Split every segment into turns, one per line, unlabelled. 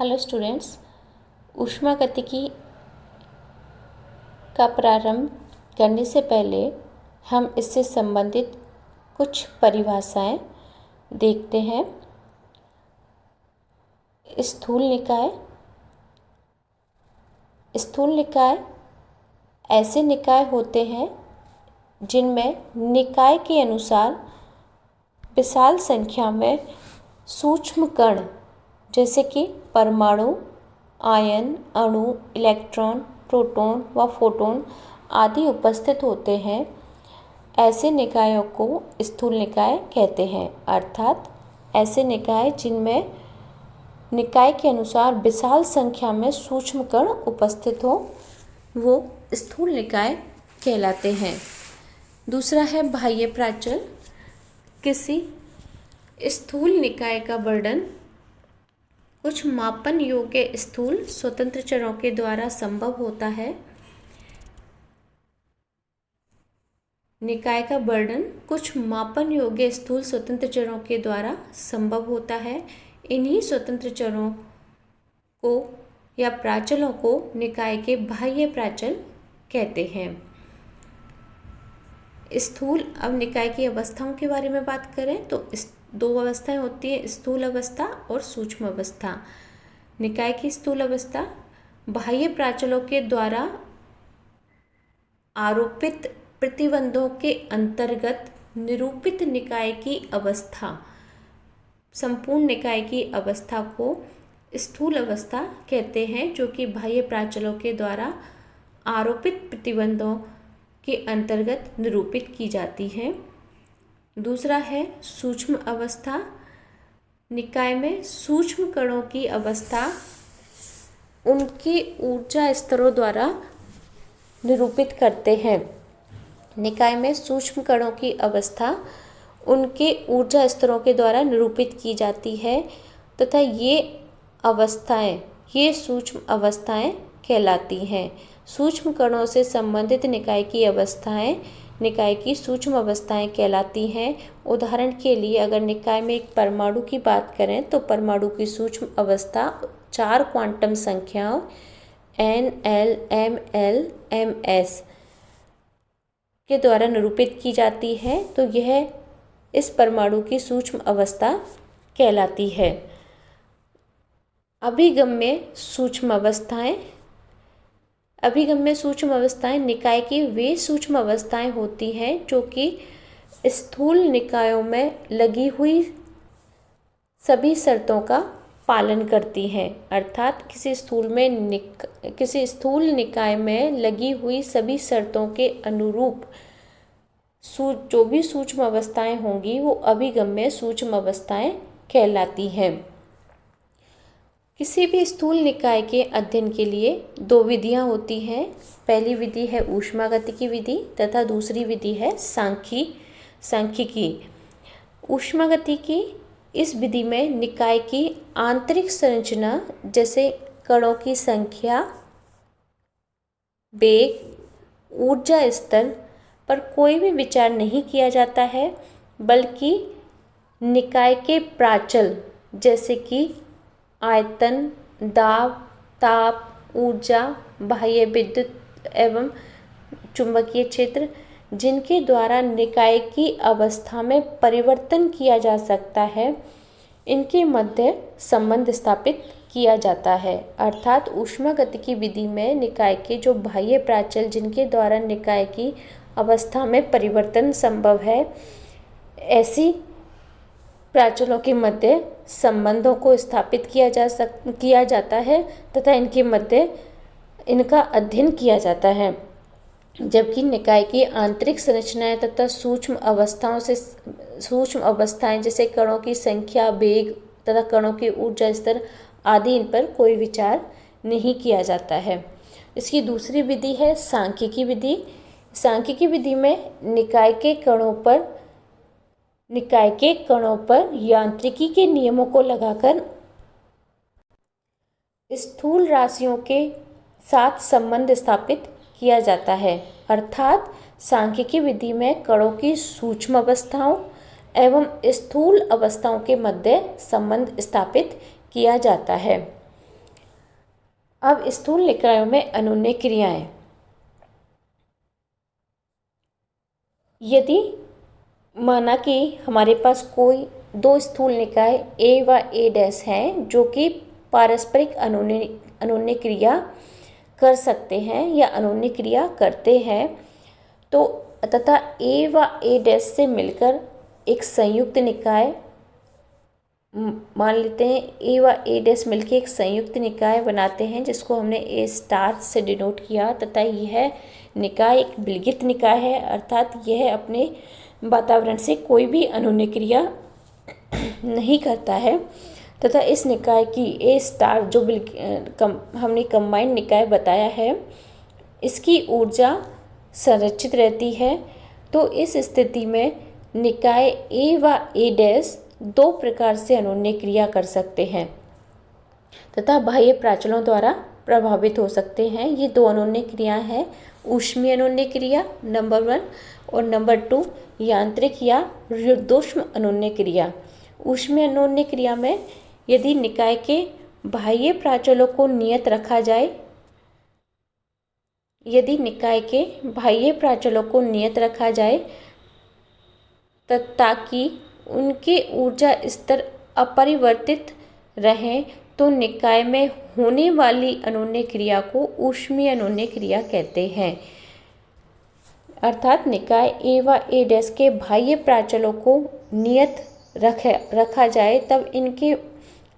Hello students, ऊष्मागतिकी का प्रारंभ करने से पहले हम इससे संबंधित कुछ परिभाषाएं देखते हैं। स्थूल निकाय। स्थूल निकाय ऐसे निकाय होते हैं जिनमें निकाय के अनुसार विशाल संख्या में सूक्ष्म कण जैसे कि परमाणु, आयन, अणु, इलेक्ट्रॉन, प्रोटॉन व फोटॉन आदि उपस्थित होते हैं। ऐसे निकायों को स्थूल निकाय कहते हैं, अर्थात ऐसे निकाय जिनमें निकाय के अनुसार विशाल संख्या में सूक्ष्म कण उपस्थित हो वो स्थूल निकाय कहलाते हैं। दूसरा है बाह्य प्राचल। किसी स्थूल निकाय का वर्णन कुछ मापन योग्य स्थूल स्वतंत्र चरों के द्वारा संभव होता है। निकाय का वर्णन कुछ मापन योग्य स्थूल स्वतंत्र चरों के द्वारा संभव होता है। इन्हीं स्वतंत्र चरों को या प्राचलों को निकाय के बाह्य प्राचल कहते हैं। स्थूल। अब निकाय की अवस्थाओं के बारे में बात करें तो दो अवस्थाएं होती हैं, स्थूल अवस्था और सूक्ष्म अवस्था। निकाय की स्थूल अवस्था बाह्य प्राचलों के द्वारा आरोपित प्रतिबंधों के अंतर्गत निरूपित निकाय की अवस्था। संपूर्ण निकाय की अवस्था को स्थूल अवस्था कहते हैं, जो कि बाह्य प्राचलों के द्वारा आरोपित प्रतिबंधों के अंतर्गत निरूपित की जाती है। दूसरा है सूक्ष्म अवस्था। निकाय में सूक्ष्म कणों की अवस्था उनके ऊर्जा स्तरों द्वारा निरूपित करते हैं। निकाय में सूक्ष्म कणों की अवस्था उनके ऊर्जा स्तरों के द्वारा निरूपित की जाती है तथा ये सूक्ष्म अवस्थाएं कहलाती हैं। सूक्ष्म कणों से संबंधित निकाय की अवस्थाएं निकाय की सूक्ष्म अवस्थाएं कहलाती हैं। उदाहरण के लिए अगर निकाय में एक परमाणु की बात करें तो परमाणु की सूक्ष्म अवस्था 4 क्वांटम संख्याओं N, L, M, L, MS के द्वारा निरूपित की जाती है, तो यह इस परमाणु की सूक्ष्म अवस्था कहलाती है। अभिगम्य सूक्ष्म अवस्थाएं। अभिगम्य सूक्ष्म अवस्थाएं निकाय की वे सूक्ष्म अवस्थाएं होती हैं जो कि स्थूल निकायों में लगी हुई सभी शर्तों का पालन करती हैं, अर्थात किसी स्थूल निकाय में लगी हुई सभी शर्तों के अनुरूप जो भी सूक्ष्म अवस्थाएं होंगी वो अभिगम्य सूक्ष्म अवस्थाएं कहलाती हैं। किसी भी स्थूल निकाय के अध्ययन के लिए 2 विधियां होती हैं। पहली विधि है ऊष्मागतिकी विधि तथा दूसरी विधि है सांख्यिकी। ऊष्मागतिकी इस विधि में निकाय की आंतरिक संरचना जैसे कणों की संख्या, वेग, ऊर्जा स्तर पर कोई भी विचार नहीं किया जाता है, बल्कि निकाय के प्राचल जैसे कि आयतन, दाब, ताप, ऊर्जा, बाह्य विद्युत एवं चुंबकीय क्षेत्र जिनके द्वारा निकाय की अवस्था में परिवर्तन किया जा सकता है, इनके मध्य संबंध स्थापित किया जाता है। अर्थात ऊष्मागतिकी विधि में निकाय के जो बाह्य प्राचल जिनके द्वारा निकाय की अवस्था में परिवर्तन संभव है, ऐसी प्राचलों के मध्य संबंधों को स्थापित किया जाता है तथा इनके मध्य इनका अध्ययन किया जाता है। जबकि निकाय की आंतरिक संरचनाएं तथा सूक्ष्म अवस्थाएं जैसे कणों की संख्या, वेग तथा कणों की ऊर्जा स्तर आदि, इन पर कोई विचार नहीं किया जाता है। इसकी दूसरी विधि है सांख्यिकी विधि। सांख्यिकी विधि में निकाय के कणों पर यांत्रिकी के नियमों को लगाकर स्थूल राशियों के साथ संबंध स्थापित किया जाता है। अर्थात सांख्यिकी विधि में कणों की सूक्ष्म अवस्थाओं एवं स्थूल अवस्थाओं के मध्य संबंध स्थापित किया जाता है। अब स्थूल निकायों में अनुन्नय क्रियाएं। यदि माना कि हमारे पास कोई दो स्थूल निकाय ए व ए डैश हैं जो कि पारस्परिक अनुन्नय क्रिया कर सकते हैं या अनुन्नय क्रिया करते हैं, तो तथा ए व ए डैश से मिलकर एक संयुक्त निकाय, मान लेते हैं ए व ए डैश मिलकर एक संयुक्त निकाय बनाते हैं जिसको हमने ए स्टार से डिनोट किया, तथा यह निकाय एक विलगित निकाय है, अर्थात यह अपने वातावरण से कोई भी अनुन्नय क्रिया नहीं करता है, तथा इस निकाय की ए स्टार जो हमने कंबाइंड निकाय बताया है, इसकी ऊर्जा संरक्षित रहती है। तो इस स्थिति में निकाय ए व ए डैश दो प्रकार से अनुन्नय क्रिया कर सकते हैं तथा बाह्य प्राचलों द्वारा प्रभावित हो सकते हैं। ये दो अनुन्नय क्रियाएं हैं, ऊष्मीय अनुन्नय क्रिया नंबर 1 और नंबर 2 यांत्रिक या रुद्धोष्म अनुन्नय क्रिया। ऊष्मीय अनुन्नय क्रिया में यदि निकाय के बाह्य प्राचलों को नियत रखा जाए, यदि निकाय के बाह्य प्राचलों को नियत रखा जाए ताकि उनके ऊर्जा स्तर अपरिवर्तित रहें, तो निकाय में होने वाली अनुन्नय क्रिया को ऊष्मीय अनुन्नय क्रिया कहते हैं। अर्थात निकाय ए व ए डैश के बाह्य प्राचलों को नियत रखा जाए, तब इनके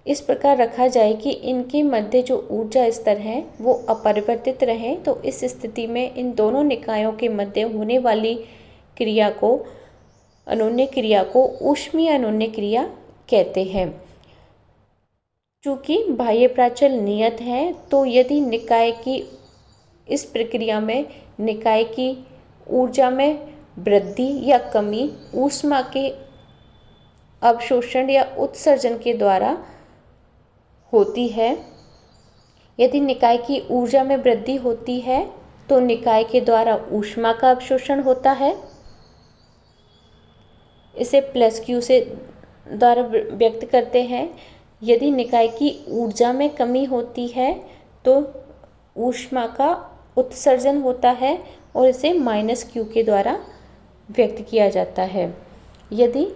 इस प्रकार रखा जाए कि इनके मध्य जो ऊर्जा स्तर है वो अपरिवर्तित रहें। तो इस स्थिति में इन दोनों निकायों के मध्य होने वाली क्रिया को, अनुन्नय क्रिया को ऊष्मीय अनुन्नय क्रिया कहते हैं। चूँकि बाह्य प्राचल नियत है, तो यदि निकाय की इस प्रक्रिया में निकाय की ऊर्जा में वृद्धि या कमी ऊष्मा के अवशोषण या उत्सर्जन के द्वारा होती है। यदि निकाय की ऊर्जा में वृद्धि होती है तो निकाय के द्वारा ऊष्मा का अवशोषण होता है, इसे प्लस क्यू से द्वारा व्यक्त करते हैं। यदि निकाय की ऊर्जा में कमी होती है तो ऊष्मा का उत्सर्जन होता है और इसे माइनस क्यू के द्वारा व्यक्त किया जाता है। यदि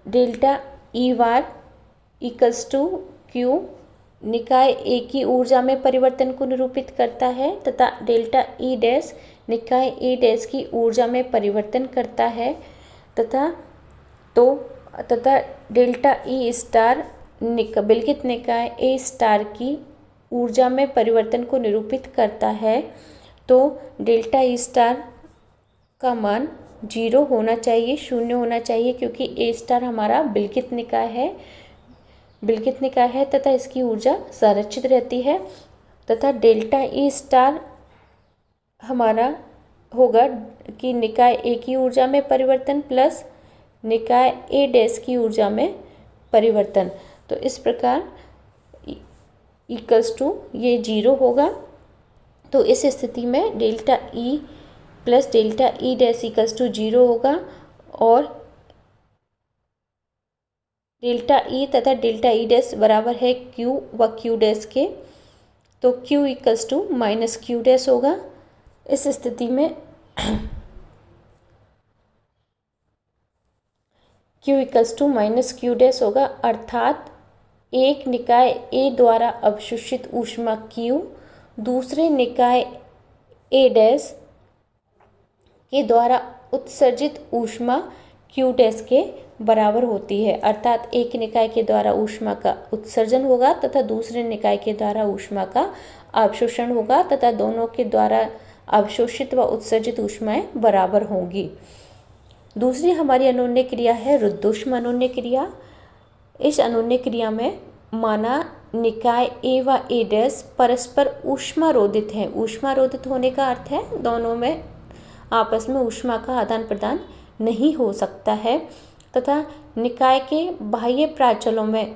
delta E bar equals to Q निकाय ए की ऊर्जा में परिवर्तन को निरूपित करता है तथा डेल्टा ई डैश निकाय ए डैश की ऊर्जा में परिवर्तन करता है, तथा डेल्टा ई स्टार विलगित निकाय ए स्टार की ऊर्जा में परिवर्तन को निरूपित करता है, तो डेल्टा ई स्टार का मान 0 होना चाहिए, 0 होना चाहिए, क्योंकि ए स्टार हमारा विलगित निकाय है तथा इसकी ऊर्जा संरक्षित रहती है, तथा डेल्टा ई स्टार हमारा होगा कि निकाय ए की ऊर्जा में परिवर्तन प्लस निकाय ए डैश की ऊर्जा में परिवर्तन। तो इस प्रकार इक्वल्स टू ये 0 होगा। तो इस स्थिति में delta E plus delta E dash equals to 0 होगा और डेल्टा ई तथा डेल्टा ई डैश बराबर है क्यू व क्यू डैश के, तो Q equals to minus Q dash होगा। इस स्थिति में Q equals to minus Q dash होगा, अर्थात एक निकाय ए द्वारा अवशोषित ऊष्मा क्यू दूसरे निकाय ए डैश के द्वारा उत्सर्जित ऊष्मा क्यू डैश के बराबर होती है। अर्थात एक निकाय के द्वारा ऊष्मा का उत्सर्जन होगा तथा दूसरे निकाय के द्वारा ऊष्मा का अवशोषण होगा तथा दोनों के द्वारा अवशोषित व उत्सर्जित ऊष्माएं बराबर होंगी। दूसरी हमारी अनुन्नय क्रिया है रुद्धोष्म अनुन्नय क्रिया। इस अनुन्नय क्रिया में माना निकाय ए व ए डैश परस्पर ऊष्मारोधित हैं। ऊष्मारोधित होने का अर्थ है दोनों में आपस में ऊष्मा का आदान प्रदान नहीं हो सकता है तथा निकाय के बाह्य प्राचलों में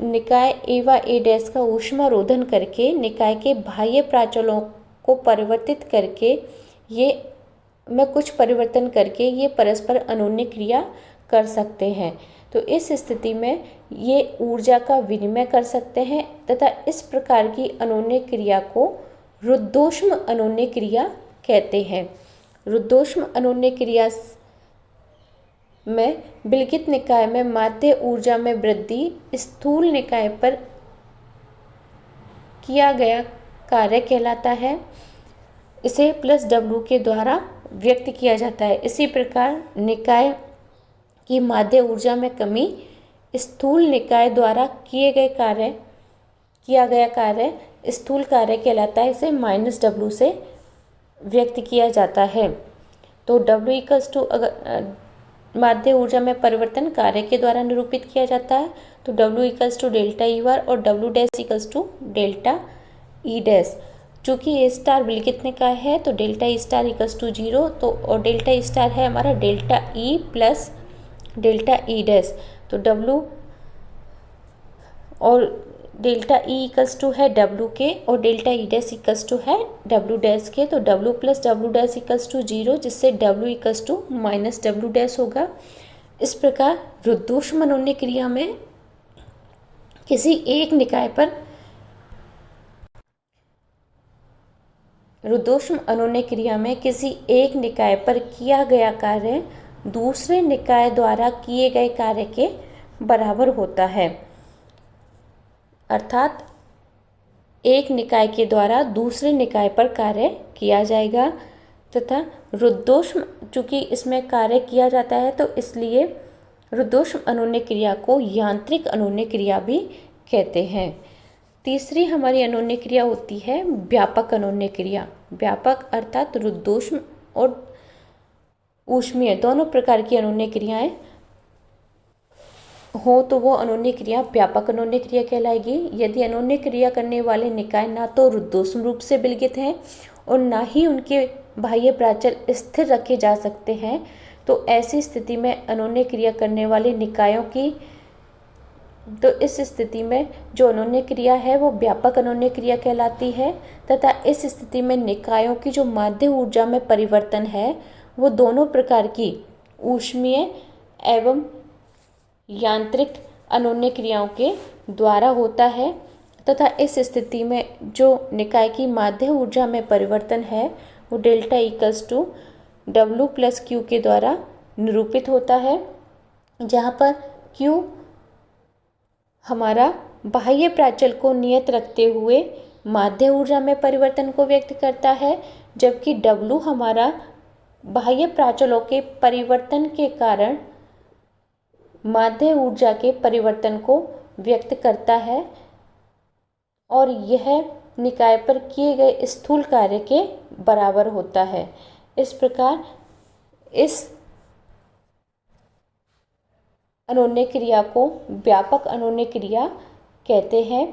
निकाय ए व ए डैश का ऊष्मारोधन करके निकाय के बाह्य प्राचलों को परिवर्तित करके कुछ परिवर्तन करके ये परस्पर अनुन्नय क्रिया कर सकते हैं। तो इस स्थिति में ये ऊर्जा का विनिमय कर सकते हैं तथा इस प्रकार की अनोन्य क्रिया को रुद्धोष्म अनोन्य क्रिया कहते हैं। रुद्धोष्म अनोन्य क्रिया में विलगित निकाय में माध्य ऊर्जा में वृद्धि स्थूल निकाय पर किया गया कार्य कहलाता है। इसे प्लस W के द्वारा व्यक्त किया जाता है। इसी प्रकार निकाय की माध्य ऊर्जा में कमी स्थूल निकाय द्वारा किया गया कार्य स्थूल कार्य कहलाता है। इसे -W से व्यक्त किया जाता है। तो W इक्वल्स टू, अगर माध्य ऊर्जा में परिवर्तन कार्य के द्वारा निरूपित किया जाता है तो W equals to delta E bar और W dash equals to delta E dash. चूँकि ए स्टार विलगित निकाय है तो delta E star equals to 0, तो और डेल्टा ई स्टार है हमारा delta E plus delta E dash. तो W और डेल्टा ई इक्वल्स टू है W के और delta E dash equals to है W डैश के। तो W plus W dash equals to 0, जिससे W equals to minus W dash होगा। इस प्रकार रुद्धोष्म अनोन्य क्रिया में किसी एक निकाय पर रुद्धोष्म अनोन्य क्रिया में किसी एक निकाय पर किया गया कार्य दूसरे निकाय द्वारा किए गए कार्य के बराबर होता है। अर्थात एक निकाय के द्वारा दूसरे निकाय पर कार्य किया जाएगा तथा रुद्धोष्म, चूँकि इसमें कार्य किया जाता है तो इसलिए रुद्धोष्म अनोन्य क्रिया को यांत्रिक अनोन्य क्रिया भी कहते हैं। तीसरी हमारी अनोन्य क्रिया होती है व्यापक अनोन्य क्रिया। व्यापक अर्थात रुद्धोष्म और ऊष्मीय दोनों प्रकार की अनोन्य क्रियाएं हो तो वो अनोन्य क्रिया व्यापक अनोन्य क्रिया कहलाएगी। यदि अनोन्य क्रिया करने वाले निकाय ना तो रुद्धोष्म रूप से विलगित हैं और ना ही उनके बाह्य प्राचल स्थिर रखे जा सकते हैं, तो ऐसी स्थिति में अनोन्य क्रिया करने वाले निकायों की, तो इस स्थिति में जो अनोन्य क्रिया है वो व्यापक अनोन्य क्रिया कहलाती है तथा इस स्थिति में निकायों की जो माध्य ऊर्जा में परिवर्तन है वो दोनों प्रकार की ऊष्मीय एवं यांत्रिक अनोन्य क्रियाओं के द्वारा होता है तथा इस स्थिति में जो निकाय की माध्य ऊर्जा में परिवर्तन है वो delta equals to W plus Q के द्वारा निरूपित होता है, जहाँ पर Q हमारा बाह्य प्राचल को नियत रखते हुए माध्य ऊर्जा में परिवर्तन को व्यक्त करता है, जबकि W हमारा बाह्य प्राचलों के परिवर्तन के कारण माध्य ऊर्जा के परिवर्तन को व्यक्त करता है और यह निकाय पर किए गए स्थूल कार्य के बराबर होता है। इस प्रकार इस अनोन्य क्रिया को व्यापक अनोन्य क्रिया कहते हैं।